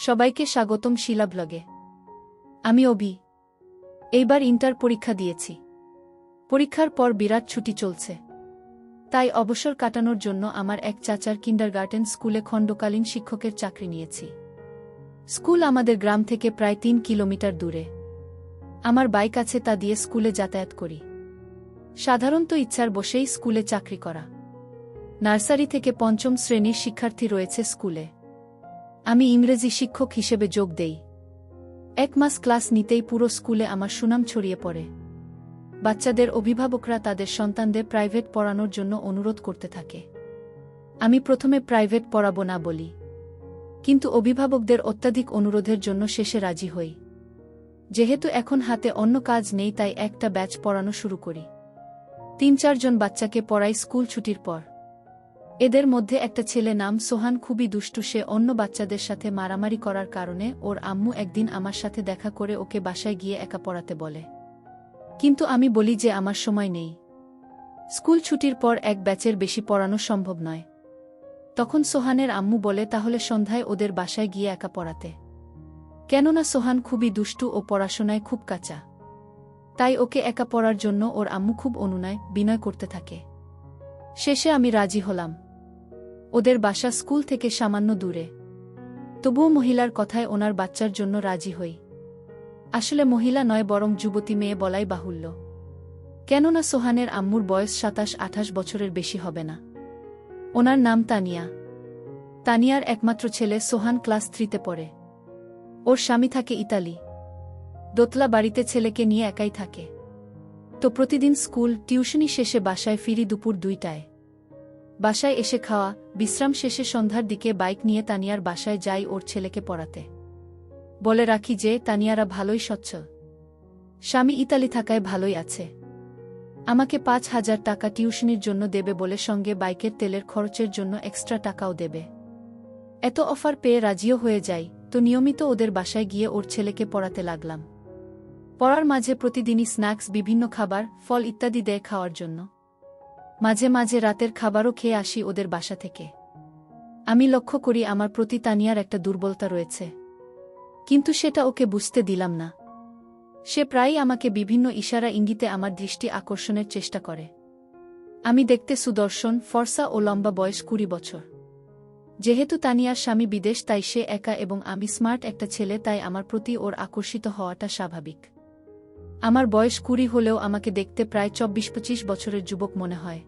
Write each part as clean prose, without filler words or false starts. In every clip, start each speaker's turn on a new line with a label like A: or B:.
A: সবাইকে স্বাগতম শিলা ব্লগে। আমি অভি। এইবার ইন্টার পরীক্ষা দিয়েছি। পরীক্ষার পর বিরাট ছুটি চলছে, তাই অবসর কাটানোর জন্য আমার এক চাচার কিন্ডারগার্টেন স্কুলে খণ্ডকালীন শিক্ষকের চাকরি নিয়েছি। স্কুল আমাদের গ্রাম থেকে প্রায় ৩ কিলোমিটার দূরে। আমার বাইক আছে, তা দিয়ে স্কুলে যাতায়াত করি। সাধারণত ইচ্ছার বসেই স্কুলে চাকরি করা। নার্সারি থেকে ৫ম শ্রেণীর শিক্ষার্থী রয়েছে স্কুলে। আমি ইংরেজি শিক্ষক হিসেবে যোগ দেই। ১ মাস ক্লাস নিতেই পুরো স্কুলে আমার সুনাম ছড়িয়ে পড়ে। বাচ্চাদের অভিভাবকরা তাদের সন্তানদের প্রাইভেট পড়ানোর জন্য অনুরোধ করতে থাকে। আমি প্রথমে প্রাইভেট পড়াবো না বলি, কিন্তু অভিভাবকদের অত্যাধিক অনুরোধের জন্য শেষে রাজি হই। যেহেতু এখন হাতে অন্য কাজ নেই, তাই একটা ব্যাচ পড়ানো শুরু করি। ৩-৪ জন বাচ্চাকে পড়াই স্কুল ছুটির পর। এদের মধ্যে একটা ছেলে নাম সোহান, খুবই দুষ্টু। সে অন্য বাচ্চাদের সাথে মারামারি করার কারণে ওর আম্মু একদিন আমার সাথে দেখা করে ওকে বাসায় গিয়ে একা পড়াতে বলে, কিন্তু আমি বলি যে আমার সময় নেই। স্কুল ছুটির পর এক ব্যাচের বেশি পড়ানো সম্ভব নয়। তখন সোহানের আম্মু বলে তাহলে সন্ধ্যায় ওদের বাসায় গিয়ে একা পড়াতে, কেননা সোহান খুবই দুষ্টু ও পড়াশোনায় খুব কাঁচা। তাই ওকে একা পড়ার জন্য ওর আম্মু খুব অনুনয় বিনয় করতে থাকে। শেষে আমি রাজি হলাম। ওদের বাসা স্কুল থেকে সামান্য দূরে, তবুও মহিলার কথায় ওনার বাচ্চার জন্য রাজি হই। আসলে মহিলা নয়, বরং যুবতী মেয়ে বলাই বাহুল্য, কেননা সোহানের আম্মুর বয়স ২৭-২৮ বছরের বেশি হবে না। ওনার নাম তানিয়া। তানিয়ার একমাত্র ছেলে সোহান ক্লাস 3-তে পড়ে। ওর স্বামী থাকে ইতালি। দোতলা বাড়িতে ছেলেকে নিয়ে একাই থাকে। তো প্রতিদিন স্কুল টিউশনি শেষে বাসায় ফিরি দুপুর ২টায়। বাসায় এসে খাওয়া বিশ্রাম শেষে সন্ধ্যার দিকে বাইক নিয়ে তানিয়ার বাসায় যাই ওর ছেলেকে পড়াতে। বলে রাখি যে তানিয়ারা ভালোই সচ্ছল, স্বামী ইতালি থাকায় ভালোই আছে। আমাকে ৫,০০০ টাকা টিউশনির জন্য দেবে বলে সঙ্গে বাইকের তেলের খরচের জন্য এক্সট্রা টাকাও দেবে। এত অফার পেয়ে রাজিও হয়ে যাই। তো নিয়মিত ওদের বাসায় গিয়ে ওর ছেলেকে পড়াতে লাগলাম। পড়ার মাঝে প্রতিদিনই স্ন্যাক্স, বিভিন্ন খাবার, ফল ইত্যাদি দেয় খাওয়ার জন্য। মাঝে মাঝে রাতের খাবারও খেয়ে আসি ওদের বাসা থেকে। আমি লক্ষ্য করি আমার প্রতি তানিয়ার একটা দুর্বলতা রয়েছে, কিন্তু সেটা ওকে বুঝতে দিলাম না। সে প্রায়ই আমাকে বিভিন্ন ইশারা ইঙ্গিতে আমার দৃষ্টি আকর্ষণের চেষ্টা করে। আমি দেখতে সুদর্শন, ফর্সা ও লম্বা, বয়স ২০ বছর। যেহেতু তানিয়ার স্বামী বিদেশ, তাই সে একা এবং আমি স্মার্ট একটা ছেলে, তাই আমার প্রতি ওর আকর্ষিত হওয়াটা স্বাভাবিক। আমার বয়স ২০ হলেও আমাকে দেখতে প্রায় ২৪-২৫ বছরের যুবক মনে হয়,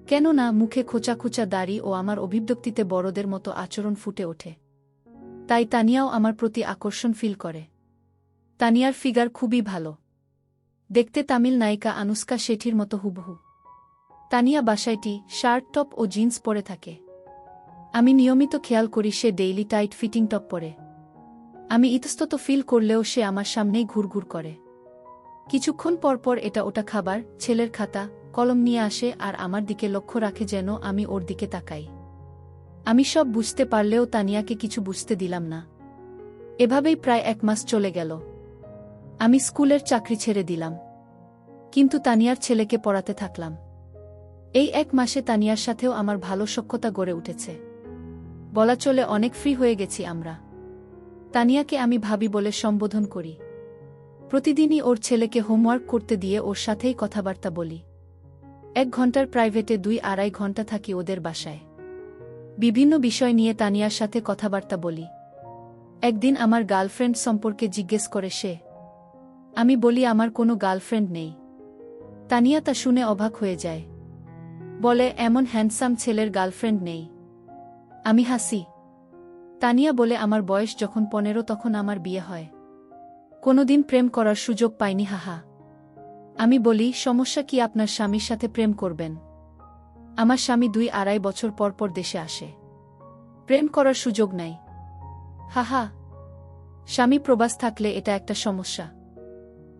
A: কেননা মুখে খোঁচা খোঁচা দাড়ি ও আমার অভিব্যক্তিতে বড়দের মতো আচরণ ফুটে ওঠে। তাই তানিয়াও আমার প্রতি আকর্ষণ ফিল করে। তানিয়ার ফিগার খুবই ভালো, দেখতে তামিল নায়িকা আনুষ্কা শেঠির মতো হুবহু। তানিয়া বাসায় টি শার্ট, টপ ও জিন্স পরে থাকে। আমি নিয়মিত খেয়াল করি সে ডেইলি টাইট ফিটিং টপ পরে। আমি ইতস্তত ফিল করলেও সে আমার সামনেই ঘুরঘুর করে। কিছুক্ষণ পরপর এটা ওটা খাবার, ছেলের খাতা, কলম নিয়ে আসে আর আমার দিকে লক্ষ্য রাখে যেন আমি ওর দিকে তাকাই। আমি সব বুঝতে পারলেও তানিয়াকে কিছু বুঝতে দিলাম না। এভাবেই প্রায় ১ মাস চলে গেল। আমি স্কুলের চাকরি ছেড়ে দিলাম, কিন্তু তানিয়ার ছেলেকে পড়াতে থাকলাম। এই ১ মাসে তানিয়ার সাথেও আমার ভালো সখ্যতা গড়ে উঠেছে। বলা চলে অনেক ফ্রি হয়ে গেছি আমরা। তানিয়াকে আমি ভাবি বলে সম্বোধন করি। প্রতিদিনই ওর ছেলেকে হোমওয়ার্ক করতে দিয়ে ওর সাথেই কথাবার্তা বলি। ১ ঘন্টার প্রাইভেটে ২-২.৫ ঘন্টা থাকি ওদের বাসায়। বিভিন্ন বিষয় নিয়ে তানিয়ার সাথে কথাবার্তা বলি। একদিন আমার গার্লফ্রেন্ড সম্পর্কে জিজ্ঞেস করে সে। আমি বলি আমার কোনো গার্লফ্রেন্ড নেই। তানিয়া তা শুনে অবাক হয়ে যায়, বলে এমন হ্যান্ডসাম ছেলের গার্লফ্রেন্ড নেই? আমি হাসি। তানিয়া বলে আমার বয়স যখন ১৫ তখন আমার বিয়ে হয়। কোনোদিন প্রেম করার সুযোগ পাইনি, হাহা। আমি বলি সমস্যা কি, আপনার স্বামীর সাথে প্রেম করবেন? আমার স্বামী ২-২.৫ বছর পর পর দেশে আসে, প্রেম করার সুযোগ নাই। হাহা। স্বামী প্রবাস থাকলে এটা একটা সমস্যা।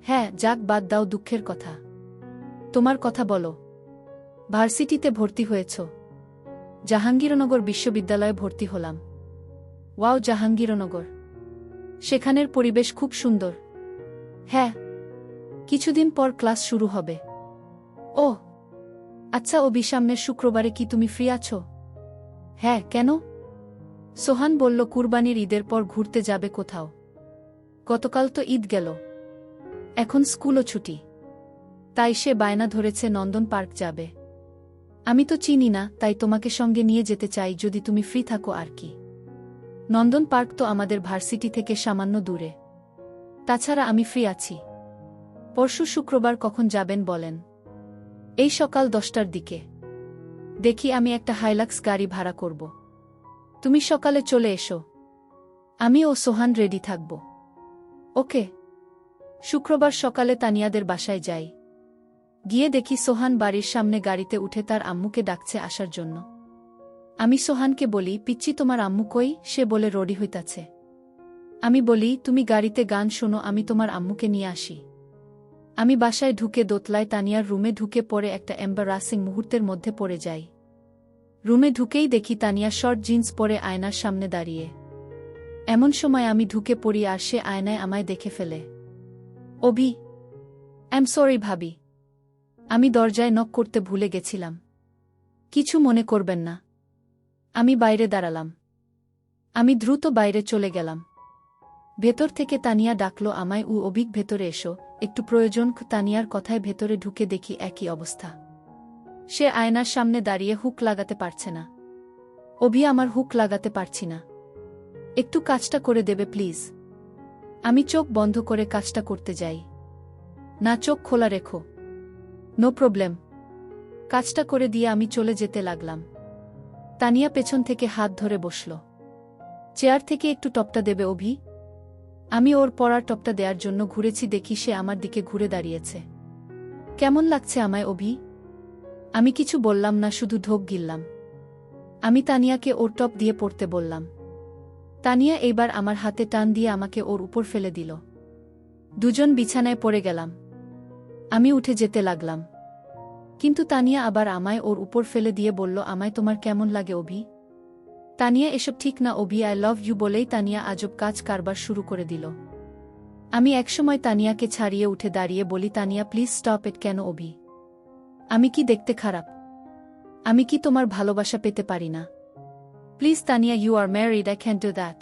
A: হ্যাঁ, যাক, বাদ দাও দুঃখের কথা। তোমার কথা বলো। ভার্সিটিতে ভর্তি হয়েছ? জাহাঙ্গীরনগর বিশ্ববিদ্যালয়ে ভর্তি হলাম। ওয়াও, জাহাঙ্গীরনগর। সেখানের পরিবেশ খুব সুন্দর। হ্যাঁ। কিছুদিন পর ক্লাস শুরু হবে। ও আচ্ছা, সামনের শুক্রবারে কি তুমি ফ্রি আছো? হ্যাঁ, কেন? সোহান বলল কুরবানির ঈদের পর ঘুরতে যাবে কোথাও। গতকাল তো ঈদ গেল, এখন স্কুলও ছুটি, তাই সে বায়না ধরেছে নন্দন পার্ক যাবে। আমি তো চিনি না, তাই তোমাকে সঙ্গে নিয়ে যেতে চাই যদি তুমি ফ্রি থাকো আর কি। নন্দন পার্ক তো আমাদের ভার্সিটি থেকে সামান্য দূরে, তাছাড়া আমি ফ্রি আছি। পরশু শুক্রবার কখন যাবেন বলেন? এই সকাল 10টার দিকে। দেখি আমি একটা হাইলাক্স গাড়ি ভাড়া করব। তুমি সকালে চলে এসো, আমি ও সোহান রেডি থাকব। ওকে। শুক্রবার সকালে তানিয়াদের বাসায় যাই। গিয়ে দেখি সোহান বাড়ির সামনে গাড়িতে উঠে তার আম্মুকে ডাকছে আসার জন্য। আমি সোহানকে বলি, পিচ্চি তোমার আম্মু কই? সে বলে রডি হইতাছে। আমি বলি, তুমি গাড়িতে গান শোনো, আমি তোমার আম্মুকে নিয়ে আসি। আমি বাসায় ঢুকে দোতলায় তানিয়ার রুমে ঢুকে পড়ে একটা এম্বারাসিং মুহূর্তের মধ্যে পড়ে যাই। রুমে ঢুকেই দেখি তানিয়া শর্ট জিন্স পরে আয়নার সামনে দাঁড়িয়ে। এমন সময় আমি ঢুকে পড়ি আর সে আয়নায় আমায় দেখে ফেলে। অভি, আই এম সরি ভাবি, আমি দরজায় নক করতে ভুলে গেছিলাম। কিছু মনে করবেন না। আমি বাইরে দাঁড়ালাম। আমি দ্রুত বাইরে চলে গেলাম। ভেতর থেকে তানিয়া ডাকলো আমায়, অভিক ভেতরে এসো, একটু প্রয়োজন। তানিয়ার কথায় ভেতরে ঢুকে দেখি একই অবস্থা। সে আয়নার সামনে দাঁড়িয়ে হুক লাগাতে পারছে না। অভি, আমার হুক লাগাতে পারছি না, একটু কাজটা করে দেবে প্লিজ। আমি চোখ বন্ধ করে কাজটা করতে যাই। না, চোখ খোলা রেখো। No problem. কাজটা করে দিয়ে আমি চলে যেতে লাগলাম। তানিয়া পেছন থেকে হাত ধরে বসল। চেয়ার থেকে একটু টপটা দেবে অভি? আমি ওর পরার টপটা দেওয়ার জন্য ঘুরেছি, দেখি সে আমার দিকে ঘুরে দাঁড়িয়েছে। কেমন লাগছে আমায় অভি? আমি কিছু বললাম না, শুধু ঢোক গিললাম। আমি তানিয়াকে ওর টপ দিয়ে পড়তে বললাম। তানিয়া এইবার আমার হাতে টান দিয়ে আমাকে ওর উপর ফেলে দিল। দুজন বিছানায় পড়ে গেলাম। আমি উঠে যেতে লাগলাম, কিন্তু তানিয়া আবার আমায় ওর উপর ফেলে দিয়ে বলল, আমায় তোমার কেমন লাগে অভি? তানিয়া, এসব ঠিক না অভি, আই লাভ ইউ বলেই তানিয়া আজব কাজ কারবার শুরু করে দিল। আমি একসময় তানিয়াকে ছাড়িয়ে উঠে দাঁড়িয়ে বলি, তানিয়া প্লিজ স্টপ ইট। কেন অভি? আমি কি দেখতে খারাপ? আমি কি তোমার ভালোবাসা পেতে পারি না? Please Tania, you are married, I can't do that.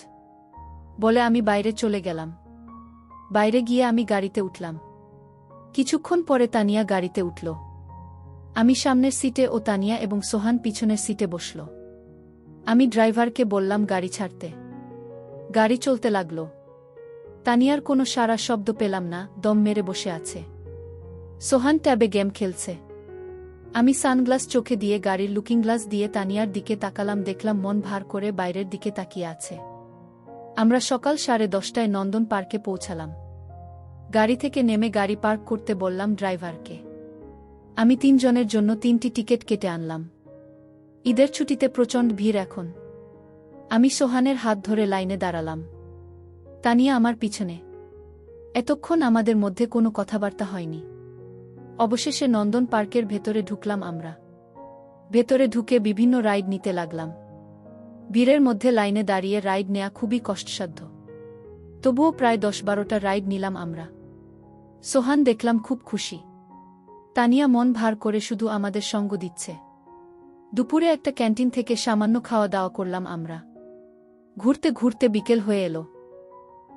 A: বলে আমি বাইরে চলে গেলাম। বাইরে গিয়ে আমি গাড়িতে উঠলাম। কিছুক্ষণ পরে তানিয়া গাড়িতে উঠল। আমি সামনের সিটে ও তানিয়া এবং সোহান পিছনের সিটে বসল। আমি ড্রাইভারকে বললাম গাড়ি ছাড়তে। গাড়ি চলতে লাগল। তানিয়ার কোনো সারা শব্দ পেলাম না, দম মেরে বসে আছে। সোহান ট্যাবে গেম খেলছে। আমি সানগ্লাস চোখে দিয়ে গাড়ির লুকিং গ্লাস দিয়ে তানিয়ার দিকে তাকালাম, দেখলাম মন ভার করে বাইরের দিকে তাকিয়ে আছে। আমরা সকাল 10:30টায় নন্দন পার্কে পৌঁছালাম। গাড়ি থেকে নেমে গাড়ি পার্ক করতে বললাম ড্রাইভারকে। আমি 3 জনের জন্য 3টি টিকিট কেটে আনলাম। ঈদের ছুটিতে প্রচণ্ড ভিড় এখন। আমি সোহানের হাত ধরে লাইনে দাঁড়ালাম। তানিয়া আমার পিছনে। এতক্ষণ আমাদের মধ্যে কোনো কথাবার্তা হয়নি। অবশেষে নন্দন পার্কের ভেতরে ঢুকলাম আমরা। ভেতরে ঢুকে বিভিন্ন রাইড নিতে লাগলাম। ভিড়ের মধ্যে লাইনে দাঁড়িয়ে রাইড নেয়া খুবই কষ্টসাধ্য। তবুও প্রায় 10-12টা রাইড নিলাম আমরা। সোহান দেখলাম খুব খুশি। তানিয়া মন ভার করে শুধু আমাদের সঙ্গ দিচ্ছে। দুপুরে একটা ক্যান্টিন থেকে সামান্য খাওয়া দাওয়া করলাম আমরা। ঘুরতে ঘুরতে বিকেল হয়ে এলো।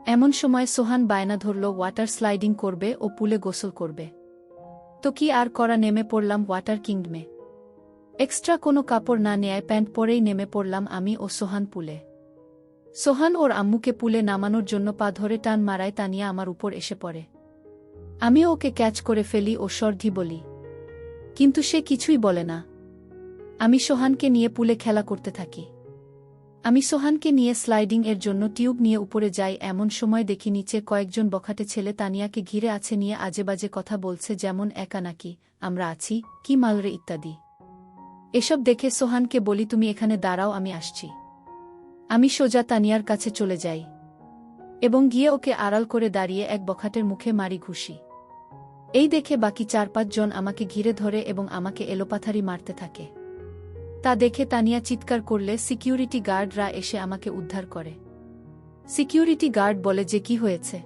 A: এমন সময় সোহান বায়না ধরল ওয়াটার স্লাইডিং করবে ও পুলে গোসল করবে। তো কি আর করা, নেমে পড়লাম ওয়াটার কিংডমে। এক্সট্রা কোনো কাপড় না নেয় প্যান্ট পরেই নেমে পড়লাম আমি ও সোহান পুলে। সোহান ওর আম্মুকে পুলে নামানোর জন্য পা ধরে টান মারায় তানিয়া আমার উপর এসে পড়ে। আমি ওকে ক্যাচ করে ফেলি ও সর্ধি বলি, কিন্তু সে কিছুই বলে না। আমি সোহানকে নিয়ে পুলে খেলা করতে থাকি। আমি সোহানকে নিয়ে স্লাইডিং এর জন্য টিউব নিয়ে উপরে যাই, এমন সময় দেখি নিচে কয়েকজন বখাটে ছেলে তানিয়াকে ঘিরে আছে, নিয়ে আজেবাজে কথা বলছে, যেমন একা নাকি আমরা আছি, কি মালরে ইত্যাদি। এসব দেখে সোহানকে বলি, তুমি এখানে দাঁড়াও, আমি আসছি। আমি সোজা তানিয়ার কাছে চলে যাই এবং গিয়ে ওকে আড়াল করে দাঁড়িয়ে এক বখাটের মুখে মারি ঘুষি। এই দেখে বাকি 4-5 জন আমাকে ঘিরে ধরে এবং আমাকে এলোপাথারি মারতে থাকে। তা দেখে তানিয়া চিৎকার করলে সিকিউরিটি গার্ডরা এসে আমাকে উদ্ধার করে। সিকিউরিটি গার্ড বলে যে কি হয়েছে।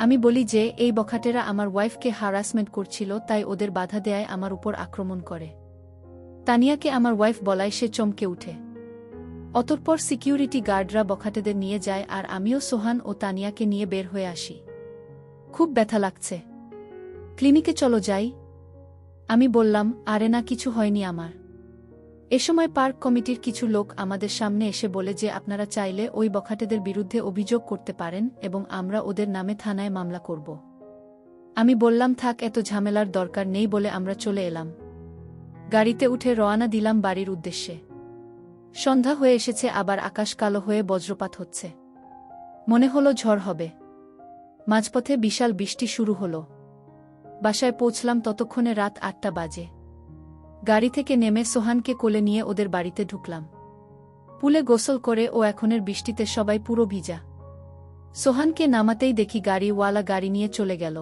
A: আমি বলি যে এই বখাটেরা আমার ওয়াইফকে হারাসমেন্ট করছিল, তাই ওদের বাধা দেয়ায় আমার উপর আক্রমণ করে। তানিয়াকে আমার ওয়াইফ বলায় সে চমকে উঠে। অতঃপর সিকিউরিটি গার্ডরা বখাটেদের নিয়ে যায় আর আমিও সোহান ও তানিয়াকে নিয়ে বের হয়ে আসি। খুব ব্যথা লাগছে, ক্লিনিকে চলো যাই। আমি বললাম, আরে না, কিছু হয়নি আমার। এ সময় পার্ক কমিটির কিছু লোক আমাদের সামনে এসে বলে যে আপনারা চাইলে ওই বখাটেদের বিরুদ্ধে অভিযোগ করতে পারেন এবং আমরা ওদের নামে থানায় মামলা করব। আমি বললাম, থাক, এত ঝামেলার দরকার নেই বলে আমরা চলে এলাম। গাড়িতে উঠে রওনা দিলাম বাড়ির উদ্দেশ্যে। সন্ধ্যা হয়ে এসেছে, আবার আকাশ কালো হয়ে বজ্রপাত হচ্ছে। মনে হলো ঝড় হবে। মাঝপথে বিশাল বৃষ্টি শুরু হলো। বাসায় পৌঁছলাম ততক্ষণে রাত ৮টা বাজে। গাড়ি থেকে নেমে সোহানকে কোলে নিয়ে ওদের বাড়িতে ঢুকলাম। পুলে গোসল করে ও এখনের বৃষ্টিতে সবাই পুরো ভিজা। সোহানকে নামাতেই দেখি গাড়িওয়ালা গাড়ি নিয়ে চলে গেল।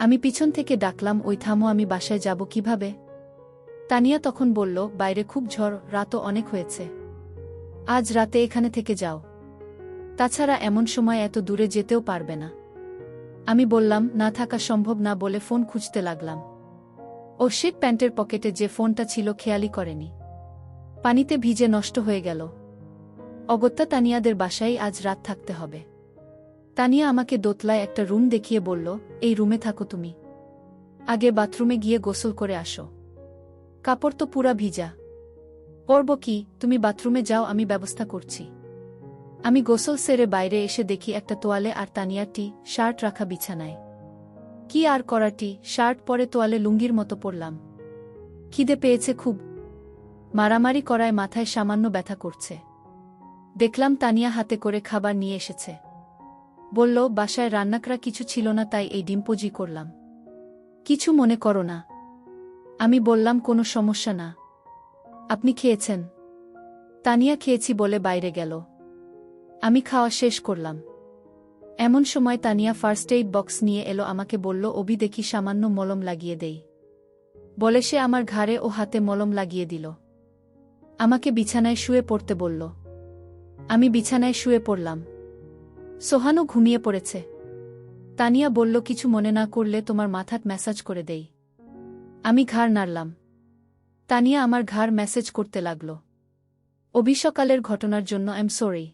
A: আমি পিছন থেকে ডাকলাম, ওই থামো, আমি বাসায় যাব কিভাবে? তানিয়া তখন বলল, বাইরে খুব ঝড়, রাতও অনেক হয়েছে, আজ রাতে এখানে থেকে যাও, তাছাড়া এমন সময় এত দূরে যেতেও পারবে না। আমি বললাম, না, থাকা সম্ভব না বলে ফোন খুঁজতে লাগলাম। ও শিট, প্যান্টের পকেটে যে ফোনটা ছিল খেয়ালই করেনি, পানিতে ভিজে নষ্ট হয়ে গেল। অগত্যা তানিয়াদের বাসায় আজ রাত থাকতে হবে। তানিয়া আমাকে দোতলায় একটা রুম দেখিয়ে বলল, এই রুমে থাকো তুমি, আগে বাথরুমে গিয়ে গোসল করে আসো, কাপড় তো পুরা ভিজা। পরব কি, তুমি বাথরুমে যাও, আমি ব্যবস্থা করছি। আমি গোসল সেরে বাইরে এসে দেখি একটা তোয়ালে আর তানিয়ার টি শার্ট রাখা বিছানায়। কি আর করা, টি শার্ট পরে তোয়ালে লুঙ্গির মতো পরলাম। খিদে পেয়েছে খুব, মারামারি করায় মাথায় সামান্য ব্যথা করছে। দেখলাম তানিয়া হাতে করে খাবার নিয়ে এসেছে। বলল, বাসায় রান্নাকরা কিছু ছিল না, তাই এই ডিম্পোজি করলাম, কিছু মনে করো না। আমি বললাম, কোনো সমস্যা না। আপনি খেয়েছেন? তানিয়া খেয়েছি বলে বাইরে গেল। আমি খাওয়া শেষ করলাম। এমন সময় তানিয়া ফার্স্ট এইড বক্স নিয়ে এলো, আমাকে বলল, অবি দেখি সামান্য মলম লাগিয়ে দেই, বলে সে আমার ঘাড়ে ও হাতে মলম লাগিয়ে দিল। আমাকে বিছানায় শুয়ে পড়তে বলল। আমি বিছানায় শুয়ে পড়লাম। সোহানও ঘুমিয়ে পড়েছে। তানিয়া বলল, কিছু মনে না করলে তোমার মাথাত ম্যাসাজ করে দেই। আমি ঘাড় নাড়লাম। তানিয়া আমার ঘাড় ম্যাসেজ করতে লাগল। অভিসকালের ঘটনার জন্য আই এম সরি।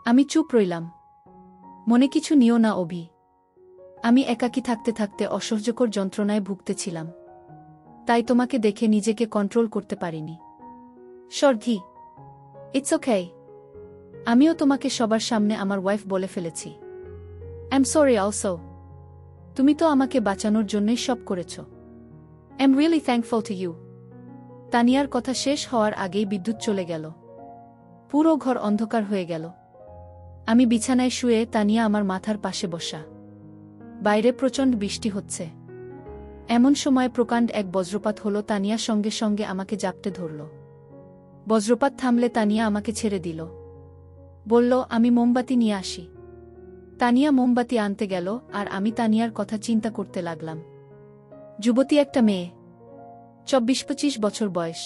A: আমি চুপ রইলাম। মনে কিছু নিও না অভি। আমি একাকী থাকতে থাকতে অসহ্যকর যন্ত্রণায় ভুগতেছিলাম, তাই তোমাকে দেখে নিজেকে কন্ট্রোল করতে পারিনি। সর্ধি, ইটস ওকে। আমিও তোমাকে সবার সামনে আমার ওয়াইফ বলে ফেলেছি। I am sorry also. তুমি তো আমাকে বাঁচানোর জন্যই সব করেছ। I am really thankful to you. তানিয়ার কথা শেষ হওয়ার আগেই বিদ্যুৎ চলে গেল। পুরো ঘর অন্ধকার হয়ে গেল। আমি বিছানায় শুয়ে, তানিয়া আমার মাথার পাশে বসা। বাইরে প্রচণ্ড বৃষ্টি হচ্ছে। এমন সময় প্রকাণ্ড এক বজ্রপাত হলো। তানিয়া সঙ্গে সঙ্গে আমাকে জাপটে ধরল। বজ্রপাত থামলে তানিয়া আমাকে ছেড়ে দিল। বলল, আমি মোমবাতি নিয়ে আসি। তানিয়া মোমবাতি আনতে গেল আর আমি তানিয়ার কথা চিন্তা করতে লাগলাম। যুবতী একটা মেয়ে, 24-25 বছর বয়স।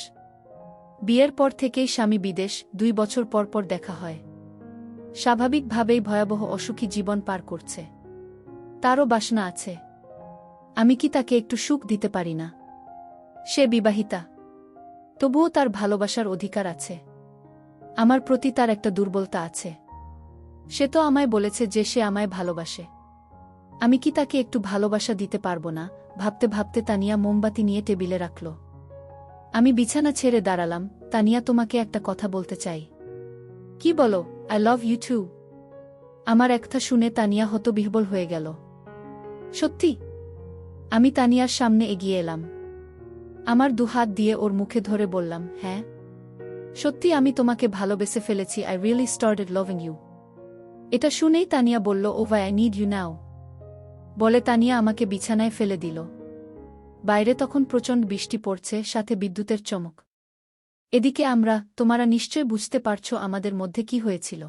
A: বিয়ের পর থেকেই স্বামী বিদেশ, 2 বছর পর পর দেখা হয়। স্বাভাবিকভাবেই ভয়াবহ অসুখী জীবন পার করছে। তারও বাসনা আছে। আমি কি তাকে একটু সুখ দিতে পারি না? সে বিবাহিতা, তবুও তার ভালোবাসার অধিকার আছে। আমার প্রতি তার একটা দুর্বলতা আছে। সে তো আমায় বলেছে যে সে আমায় ভালোবাসে। আমি কি তাকে একটু ভালোবাসা দিতে পারবো না? ভাবতে ভাবতে তানিয়া মোমবাতি নিয়ে টেবিলে রাখল। আমি বিছানা ছেড়ে দাঁড়ালাম। তানিয়া, তোমাকে একটা কথা বলতে চাই। কি বলো? I love you too. আমার একটা শুনে তানিয়া হতবিহ্বল হয়ে গেল। সত্যি? আমি তানিয়ার সামনে এগিয়ে এলাম। আমার 2 হাত দিয়ে ওর মুখে ধরে বললাম, হ্যাঁ, সত্যি আমি তোমাকে ভালোবেসে ফেলেছি। I really started loving you. এটা শুনেই তানিয়া বলল, over I need you now. বলে তানিয়া আমাকে বিছানায় ফেলে দিল। বাইরে তখন প্রচণ্ড বৃষ্টি পড়ছে, সাথে বিদ্যুতের চমক। এদিকে তোমরা নিশ্চয় বুঝতে পারছো আমাদের মধ্যে কি হয়েছিল।